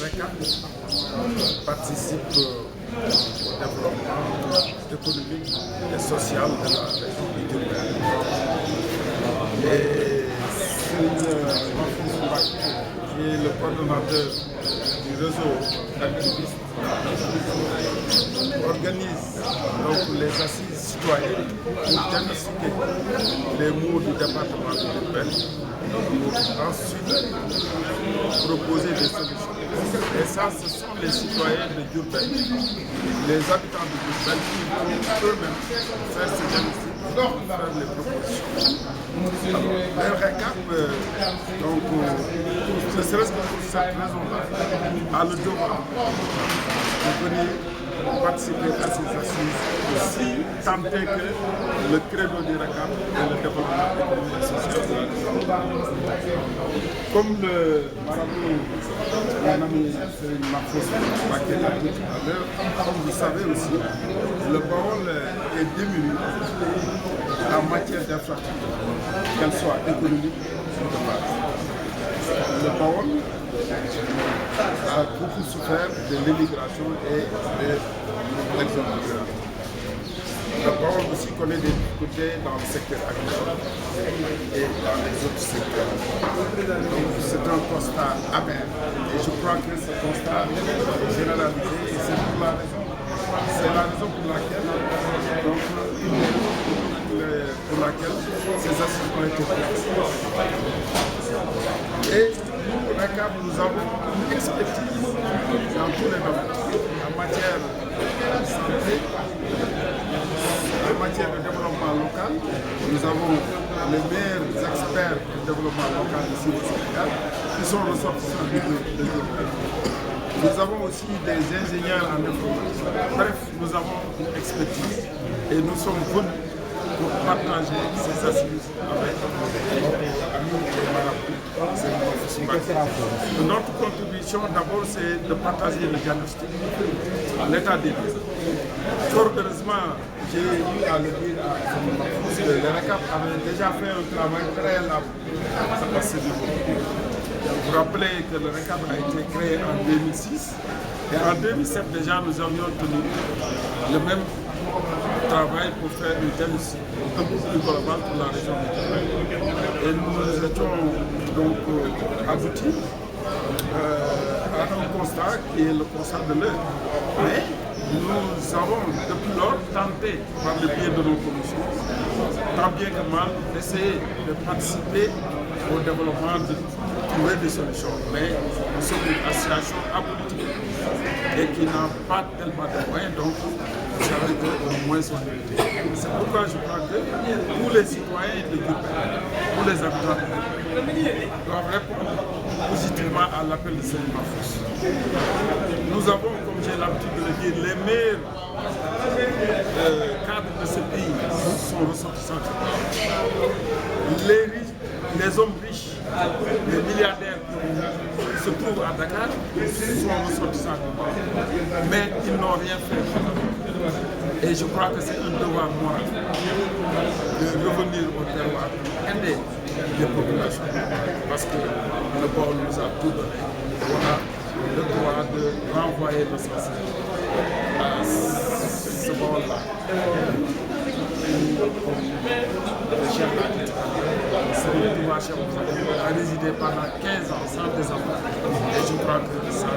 RECAP participe au développement économique et social de la région du Diourbel. Et qui est le coordonnateur du réseau d'activistes, organise donc les assises citoyennes pour diagnostiquer les maux du département de Diourbel, pour ensuite proposer des solutions. Et ça, ce sont les citoyens de Diourbel, les habitants de Diourbel qui vont eux-mêmes faire ce diagnostic, faire les propositions. Alors, le RECAP, donc, ne serait-ce que pour cette raison-là, a le devoir de venir participer à ces assises, si tant est que le credo du RECAP est le développement économique et social de la région. Comme le marabout, mon ami Serigne Mahfouz Mbacké l'a dit tout à l'heure, comme vous savez aussi, le Baol est démuni en matière d'infrastructure, qu'elle soit économique ou de base. Le Baol a beaucoup souffert de l'immigration et de l'exode rural. Le Baol aussi connaît des difficultés dans le secteur agricole et dans les autres secteurs. Donc c'est un constat amer et je crois que ce constat est généralisé et c'est la raison pour laquelle, donc, ces assises ont été prises. Et nous, RECAP, nous avons une expertise dans tous les domaines, en matière de santé, en matière de développement local. Nous avons les meilleurs experts du développement local ici au Sénégal qui sont ressortissants de Diourbel. Nous avons aussi des ingénieurs en informatique. Bref, nous avons une expertise et nous sommes venus pour partager ces assises avec nos amis et marabouts. Notre contribution, d'abord, c'est de partager le diagnostic, l'état des lieux. Fort heureusement, j'ai eu à le dire à Serigne Mahfouz que le RECAP avait déjà fait un travail préalable à ce niveau. Vous vous rappelez que le RECAP a été créé en 2006 et en 2007 déjà nous avions tenu le même travail pour faire une diagnostic un peu plus global pour la région du Diourbel. Et nous étions donc aboutis à un constat qui est le constat de l'heure. Mais nous avons depuis lors tenté, par le biais de nos commissions, tant bien que mal, d'essayer de participer au développement, de trouver des solutions. Mais nous sommes une association apolitique et qui n'a pas tellement de moyens, donc vous savez que le moins sont limités. C'est pourquoi je crois que tous les citoyens de Diourbel, tous les habitants de Diourbel doivent répondre positivement à l'appel de Serigne Mahfouz. Nous avons, comme j'ai l'habitude de le dire, les meilleurs cadres de ce pays sont ressortissants. Les riches, les hommes riches, les milliardaires qui se trouvent à Dakar sont ressortissants. Mais ils n'ont rien fait. Et je crois que c'est un devoir moral de revenir au terroir, aider les populations. Parce que le Baol nous a tout donné. Voilà le droit de renvoyer le sens à ce Baol-là. Le chef a résidé pendant 15 ans sans désenfant. Et je crois que ça